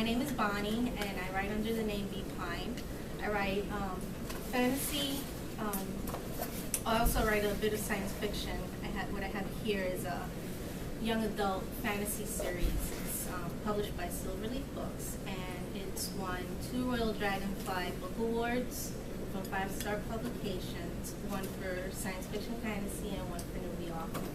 My name is Bonnie, and I write under the name B.Pine. I write fantasy. I also write a bit of science fiction. What I have here is a young adult fantasy series. It's published by Silver Leaf Books, and it's won 2 Royal Dragonfly Book Awards from 5-star publications, one for science fiction fantasy and one for newbie author.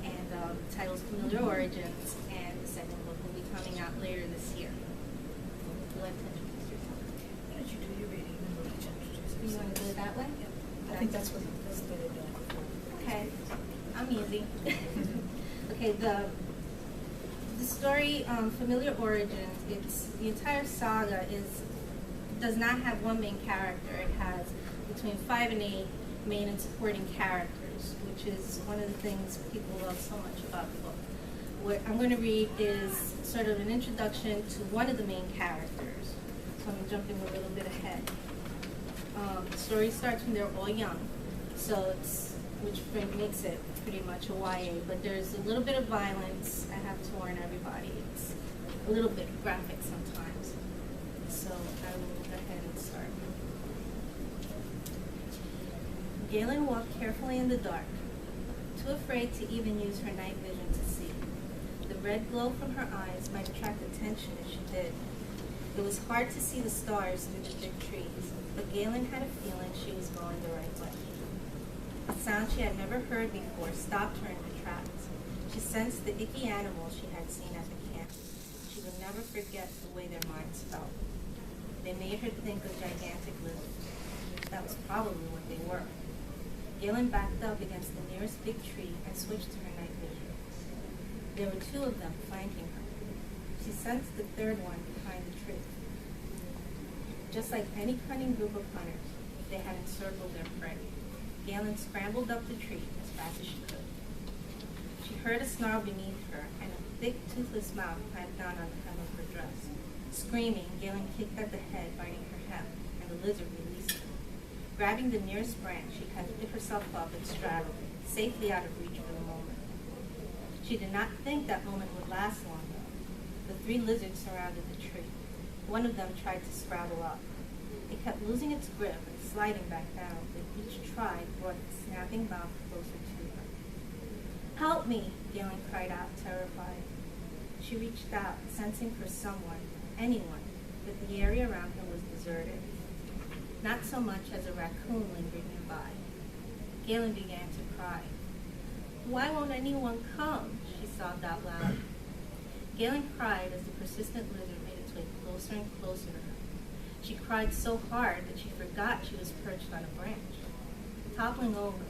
And the title's Familiar Origins, and the second book will be coming out later this year. Would you like to introduce yourself? Why don't you do your reading and we'll let you introduce You want to do it that way? Yeah. I think that's what they've done before. Okay, I'm easy. Okay, the story, Familiar Origins, the entire saga does not have one main character. It has between 5 and 8 main and supporting characters, which is one of the things people love so much about the book. What I'm going to read is sort of an introduction to one of the main characters, so I'm jumping a little bit ahead. The story starts when they're all young, which makes it pretty much a YA, but there's a little bit of violence. I have to warn everybody, it's a little bit graphic sometimes. So I will go ahead and start. Galen walked carefully in the dark, too afraid to even use her night vision to see. The red glow from her eyes might attract attention if she did. It was hard to see the stars through the big trees, but Galen had a feeling she was going the right way. A sound she had never heard before stopped her in her tracks. She sensed the icky animals she had seen at the camp. She would never forget the way their minds felt. They made her think of gigantic lizards. That was probably what they were. Galen backed up against the nearest big tree and switched to her night vision. There were 2 of them flanking her. She sensed the 3rd one behind the tree. Just like any cunning group of hunters, they had encircled their prey. Galen scrambled up the tree as fast as she could. She heard a snarl beneath her, and a thick, toothless mouth clamped down on the hem of her dress. Screaming, Galen kicked at the head, biting her hem, and the lizard released her. Grabbing the nearest branch, she had to pick herself up and straddle, safely out of reach for the moment. She did not think that moment would last long, though. The 3 lizards surrounded the tree. One of them tried to scrabble up. It kept losing its grip and sliding back down, but each try brought its snapping mouth closer to her. "Help me!" Galen cried out, terrified. She reached out, sensing for someone, anyone, but the area around her was deserted. Not so much as a raccoon lingered nearby. Galen began to cry. "Why won't anyone come?" she sobbed out loud. Galen cried as the persistent lizard made its way closer and closer to her. She cried so hard that she forgot she was perched on a branch. Toppling over,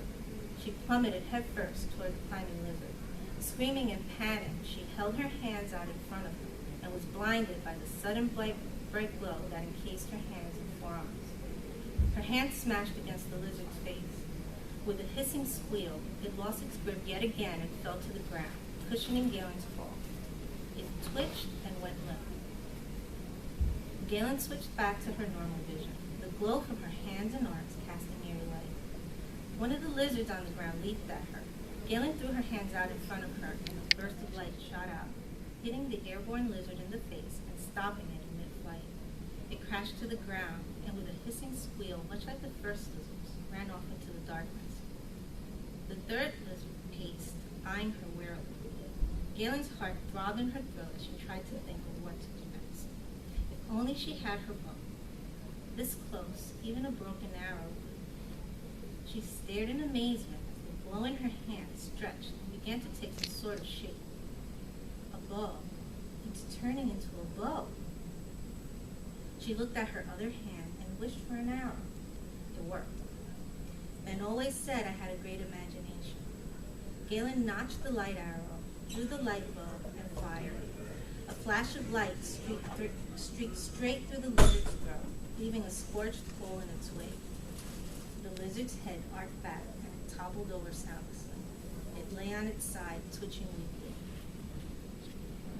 she plummeted headfirst toward the climbing lizard. Screaming in panic, she held her hands out in front of her and was blinded by the sudden bright glow that encased her hands and forearms. Her hand smashed against the lizard's face. With a hissing squeal, it lost its grip yet again and fell to the ground, cushioning Galen's fall. It twitched and went limp. Galen switched back to her normal vision. The glow from her hands and arms cast an eerie light. One of the lizards on the ground leaped at her. Galen threw her hands out in front of her, and a burst of light shot out, hitting the airborne lizard in the face and stopping it in mid-flight. It crashed to the ground, and with a hissing squeal, much like the first lizards, ran off into the darkness. The 3rd lizard paced, eyeing her warily. Galen's heart throbbed in her throat as she tried to think of what to do next. If only she had her bow. This close, even a broken arrow would. She stared in amazement as the blow in her hand stretched and began to take some sort of shape. A bow. It's turning into a bow. She looked at her other hand and wished for an arrow. It worked. Ben always said I had a great imagination. Galen notched the light arrow, drew the light bow, and fired. A flash of light streaked straight through the lizard's throat, leaving a scorched hole in its wake. The lizard's head arched back and it toppled over soundlessly. It lay on its side, twitching weakly.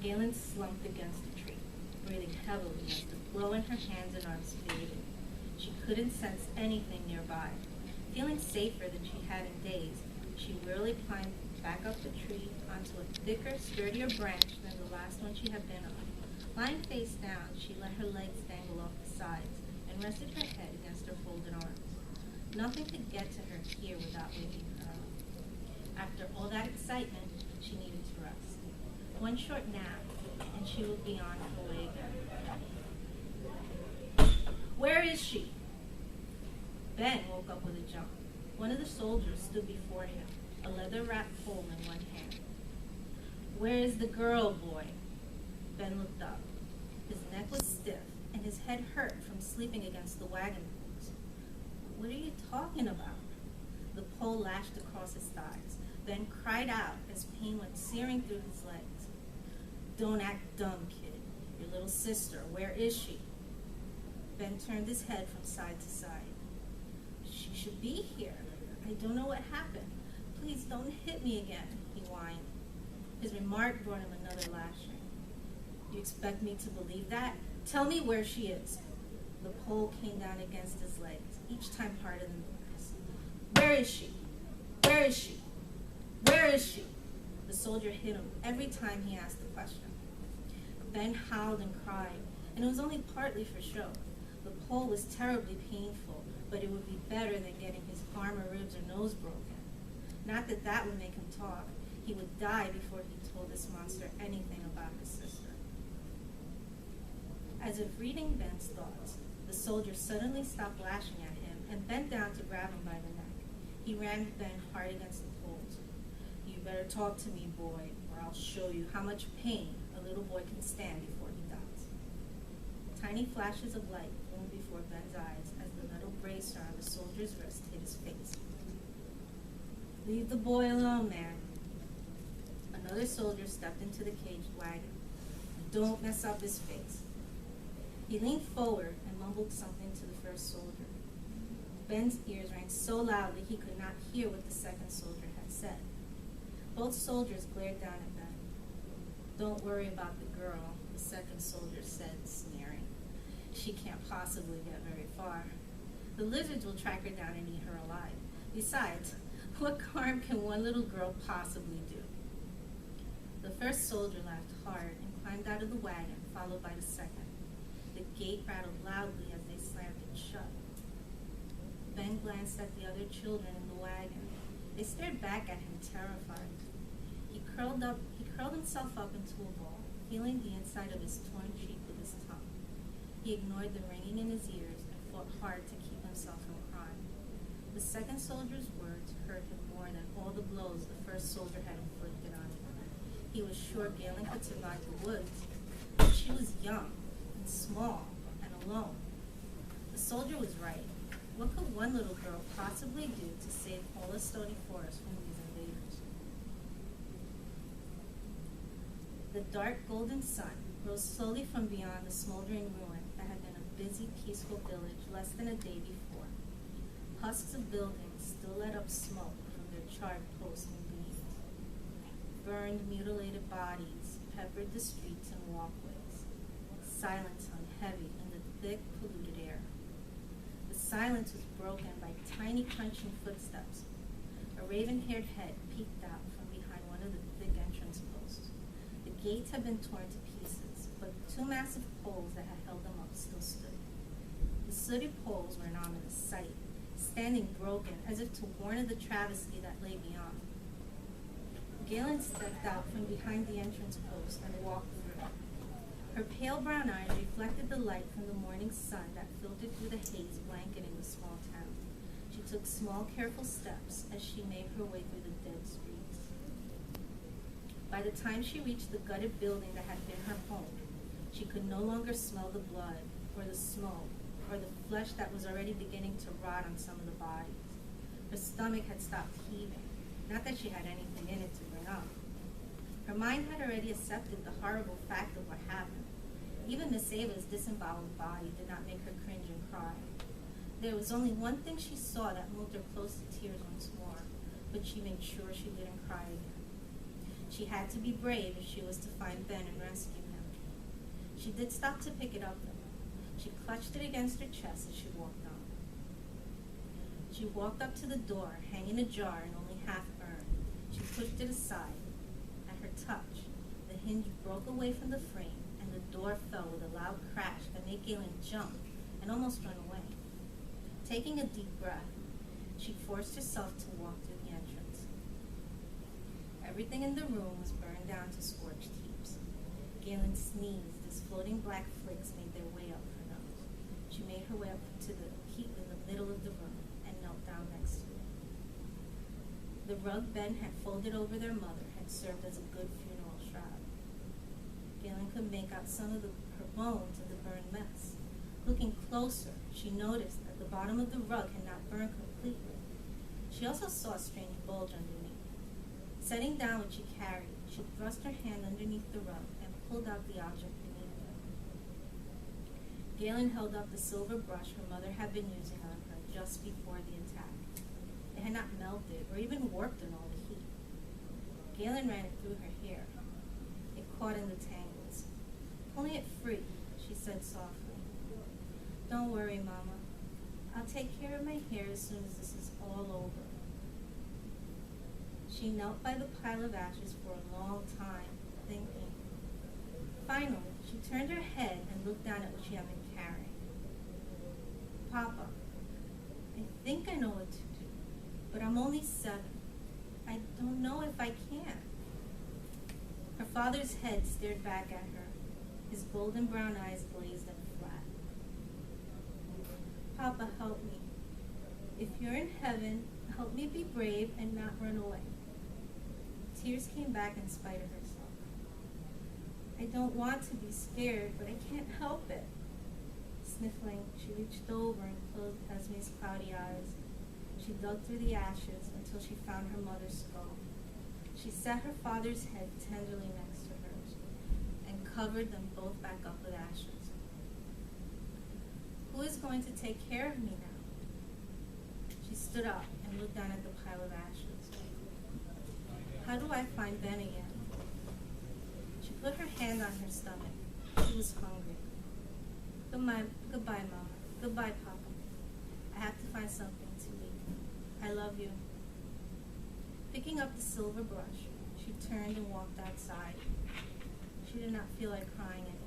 Galen slumped against the tree, breathing heavily as the glow in her hands and arms faded. She couldn't sense anything nearby. Feeling safer than she had in days, she wearily climbed back up the tree onto a thicker, sturdier branch than the last one she had been on. Lying face down, she let her legs dangle off the sides and rested her head against her folded arms. Nothing could get to her here without waking her up. After all that excitement, she needed to rest. One short nap, and she would be on her way again. Where is she? Ben woke up with a jump. One of the soldiers stood before him, a leather-wrapped pole in one hand. Where is the girl, boy? Ben looked up. His neck was stiff, and his head hurt from sleeping against the wagon wheels. What are you talking about? The pole lashed across his thighs. Ben cried out as pain went searing through his legs. Don't act dumb, kid. Your little sister, where is she? Ben turned his head from side to side. She should be here. I don't know what happened. Please don't hit me again, he whined. His remark brought him another lashing. You expect me to believe that? Tell me where she is. The pole came down against his legs, each time harder than the last. Where is she? Where is she? Where is she? The soldier hit him every time he asked the question. Ben howled and cried, and it was only partly for show. The pole was terribly painful, but it would be better than getting his arm or ribs or nose broken. Not that that would make him talk. He would die before he told this monster anything about his sister. As if reading Ben's thoughts, the soldier suddenly stopped lashing at him and bent down to grab him by the neck. He rammed Ben hard against the poles. You better talk to me, boy, or I'll show you how much pain a little boy can stand before he dies. Tiny flashes of light bloomed before Ben's eyes as the metal bracer on the soldier's wrist hit his face. Leave the boy alone, man. Another soldier stepped into the caged wagon. Don't mess up his face. He leaned forward and mumbled something to the first soldier. Ben's ears rang so loudly he could not hear what the second soldier had said. Both soldiers glared down at Ben. Don't worry about the girl, the second soldier said, sneering. She can't possibly get very far. The lizards will track her down and eat her alive. Besides, what harm can one little girl possibly do? The first soldier laughed hard and climbed out of the wagon, followed by the second. The gate rattled loudly as they slammed it shut. Ben glanced at the other children in the wagon. They stared back at him, terrified. He curled himself up into a ball, feeling the inside of his torn cheek with his tongue. He ignored the ringing in his ears and fought hard to keep himself from crying. The second soldier's words hurt him more than all the blows the first soldier had inflicted on him. He was sure Galen could survive the woods, but she was young and small and alone. The soldier was right. What could one little girl possibly do to save all the stony forest from these invaders? The dark golden sun rose slowly from beyond the smoldering ruin that had been a busy, peaceful village less than a day before. Husks of buildings still let up smoke from their charred posts and beams. Burned, mutilated bodies peppered the streets and walkways. Silence hung heavy in the thick, polluted air. The silence was broken by tiny, crunching footsteps. A raven-haired head peeked out from behind one of the thick entrance posts. The gates had been torn to pieces, but the two massive poles that had held them up still stood. The sooty poles were an ominous sight, standing broken as if to warn of the travesty that lay beyond. Galen stepped out from behind the entrance post and walked through. Her pale brown eyes reflected the light from the morning sun that filtered through the haze blanketing the small town. She took small, careful steps as she made her way through the dead streets. By the time she reached the gutted building that had been her home, she could no longer smell the blood or the smoke or the flesh that was already beginning to rot on some of the bodies. Her stomach had stopped heaving, not that she had anything in it to bring up. Her mind had already accepted the horrible fact of what happened. Even Miss Ava's disemboweled body did not make her cringe and cry. There was only one thing she saw that moved her close to tears once more, but she made sure she didn't cry again. She had to be brave if she was to find Ben and rescue him. She did stop to pick it up, though. She clutched it against her chest as she walked on. She walked up to the door, hanging ajar and only half burned. She pushed it aside. At her touch, the hinge broke away from the frame, and the the door fell with a loud crash that made Galen jump and almost run away. Taking a deep breath, she forced herself to walk through the entrance. Everything in the room was burned down to scorched heaps. Galen sneezed as floating black flakes made their way up her nose. She made her way up to the heap in the middle of the room and knelt down next to it. The rug Ben had folded over their mother had served as a good funeral shroud. Galen could make out some of her bones in the burned mess. Looking closer, she noticed that the bottom of the rug had not burned completely. She also saw a strange bulge underneath. Setting down what she carried, she thrust her hand underneath the rug and pulled out the object beneath it. Galen held up the silver brush her mother had been using on her just before the attack. It had not melted or even warped in all the heat. Galen ran it through her hair. It caught in the tangles. "Pulling it free," she said softly. "Don't worry, Mama. I'll take care of my hair as soon as this is all over." She knelt by the pile of ashes for a long time, thinking. Finally, she turned her head and looked down at what she had been carrying. "Papa, I think I know what to do, but I'm only 7. I don't know if I can." Her father's head stared back at her. His golden brown eyes glazed and flat. "Papa, help me. If you're in heaven, help me be brave and not run away." Tears came back in spite of herself. "I don't want to be scared, but I can't help it." Sniffling, she reached over and closed Esme's cloudy eyes. She dug through the ashes until she found her mother's skull. She set her father's head tenderly next to hers and covered them both back up with ashes. "Who is going to take care of me now?" She stood up and looked down at the pile of ashes. "How do I find Ben again?" She put her hand on her stomach. She was hungry. Goodbye, Mama. Goodbye, Papa. I have to find something to eat. I love you." Picking up the silver brush, she turned and walked outside. She did not feel like crying anymore.